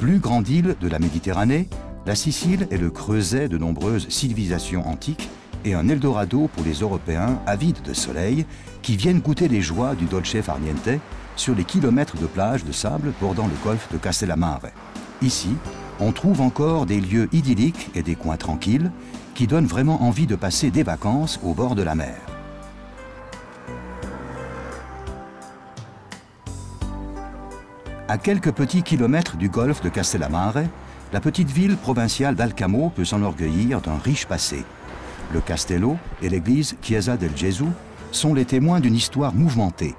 Plus grande île de la Méditerranée, la Sicile est le creuset de nombreuses civilisations antiques et un Eldorado pour les Européens avides de soleil qui viennent goûter les joies du dolce far niente sur les kilomètres de plages de sable bordant le golfe de Castellammare. Ici, on trouve encore des lieux idylliques et des coins tranquilles qui donnent vraiment envie de passer des vacances au bord de la mer. À quelques petits kilomètres du golfe de Castellammare, la petite ville provinciale d'Alcamo peut s'enorgueillir d'un riche passé. Le Castello et l'église Chiesa del Gesù sont les témoins d'une histoire mouvementée.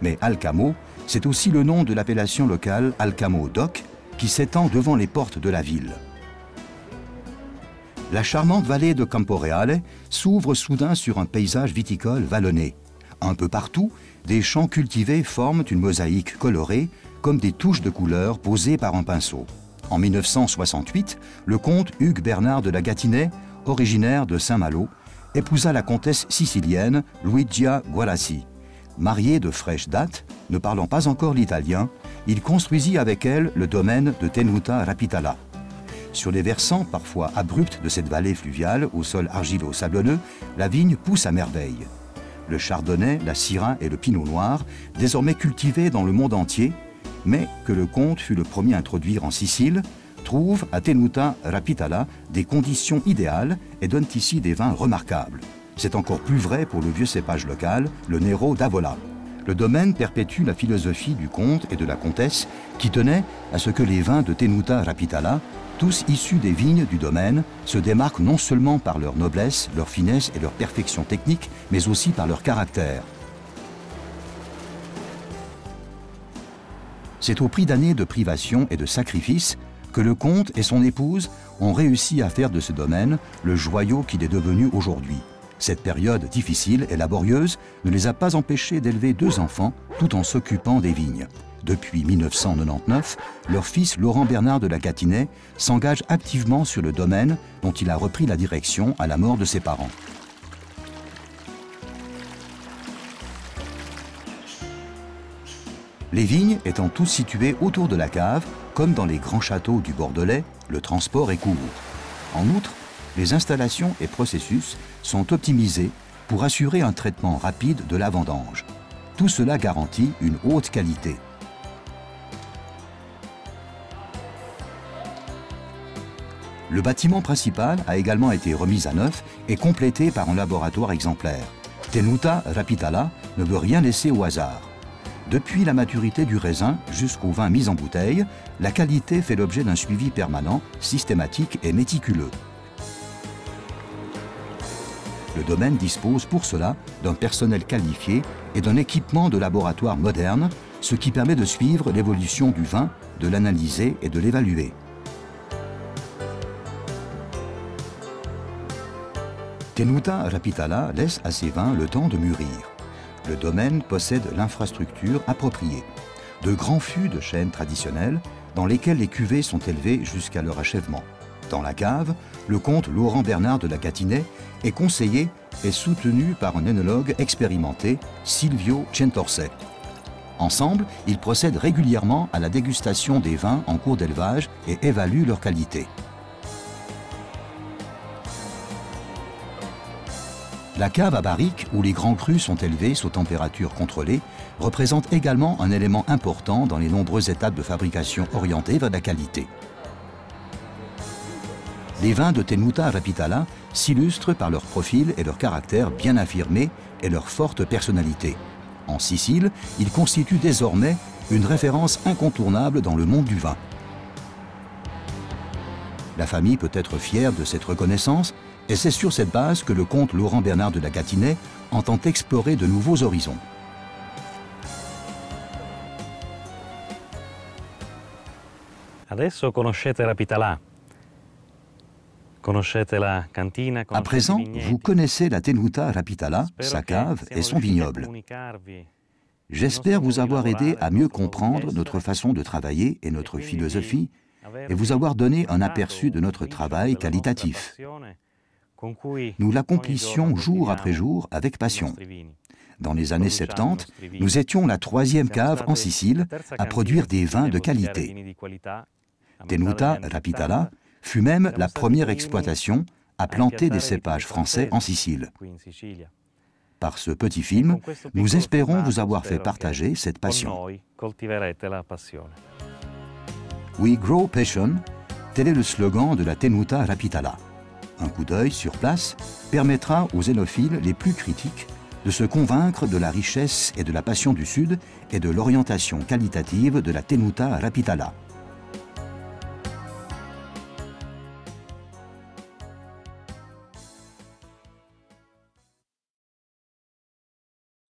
Mais Alcamo, c'est aussi le nom de l'appellation locale Alcamo Dock qui s'étend devant les portes de la ville. La charmante vallée de Camporeale s'ouvre soudain sur un paysage viticole vallonné. Un peu partout, des champs cultivés forment une mosaïque colorée comme des touches de couleur posées par un pinceau. En 1968, le comte Hugues Bernard de la Gâtinais, originaire de Saint-Malo, épousa la comtesse sicilienne Luigia Guarassi. Marié de fraîche date, ne parlant pas encore l'italien, il construisit avec elle le domaine de Tenuta Rapitala. Sur les versants parfois abrupts de cette vallée fluviale au sol argilo-sablonneux, la vigne pousse à merveille. Le chardonnay, la syrah et le pinot noir, désormais cultivés dans le monde entier, mais que le comte fut le premier à introduire en Sicile, trouvent à Tenuta Rapitala des conditions idéales et donnent ici des vins remarquables. C'est encore plus vrai pour le vieux cépage local, le Nero d'Avola. Le domaine perpétue la philosophie du comte et de la comtesse qui tenaient à ce que les vins de Tenuta Rapitala, tous issus des vignes du domaine, se démarquent non seulement par leur noblesse, leur finesse et leur perfection technique, mais aussi par leur caractère. C'est au prix d'années de privation et de sacrifices que le comte et son épouse ont réussi à faire de ce domaine le joyau qu'il est devenu aujourd'hui. Cette période difficile et laborieuse ne les a pas empêchés d'élever 2 enfants tout en s'occupant des vignes. Depuis 1999, leur fils Laurent Bernard de la Gâtinais s'engage activement sur le domaine dont il a repris la direction à la mort de ses parents. Les vignes étant toutes situées autour de la cave, comme dans les grands châteaux du Bordelais, le transport est court. En outre, les installations et processus sont optimisés pour assurer un traitement rapide de la vendange. Tout cela garantit une haute qualité. Le bâtiment principal a également été remis à neuf et complété par un laboratoire exemplaire. Tenuta Rapitala ne veut rien laisser au hasard. Depuis la maturité du raisin jusqu'au vin mis en bouteille, la qualité fait l'objet d'un suivi permanent, systématique et méticuleux. Le domaine dispose pour cela d'un personnel qualifié et d'un équipement de laboratoire moderne, ce qui permet de suivre l'évolution du vin, de l'analyser et de l'évaluer. Tenuta Rapitala laisse à ses vins le temps de mûrir. Le domaine possède l'infrastructure appropriée. De grands fûts de chêne traditionnels dans lesquels les cuvées sont élevées jusqu'à leur achèvement. Dans la cave, le comte Laurent Bernard de la Gâtinais est conseillé et soutenu par un œnologue expérimenté, Silvio Centorse. Ensemble, ils procèdent régulièrement à la dégustation des vins en cours d'élevage et évaluent leur qualité. La cave à barriques, où les grands crus sont élevés sous température contrôlée, représente également un élément important dans les nombreuses étapes de fabrication orientées vers la qualité. Les vins de Tenuta Rapitala s'illustrent par leur profil et leur caractère bien affirmé et leur forte personnalité. En Sicile, ils constituent désormais une référence incontournable dans le monde du vin. La famille peut être fière de cette reconnaissance et c'est sur cette base que le comte Laurent Bernard de la Gâtinais entend explorer de nouveaux horizons. Adesso conoscete Rapitala. À présent, vous connaissez la Tenuta Rapitala, sa cave et son vignoble. J'espère vous avoir aidé à mieux comprendre notre façon de travailler et notre philosophie et vous avoir donné un aperçu de notre travail qualitatif. Nous l'accomplissions jour après jour avec passion. Dans les années 70, nous étions la 3e cave en Sicile à produire des vins de qualité. Tenuta Rapitala fut même la première exploitation à planter des cépages français en Sicile. Par ce petit film, nous espérons vous avoir fait partager cette passion. We grow passion, tel est le slogan de la Tenuta Rapitala. Un coup d'œil sur place permettra aux zénophiles les plus critiques de se convaincre de la richesse et de la passion du Sud et de l'orientation qualitative de la Tenuta Rapitala.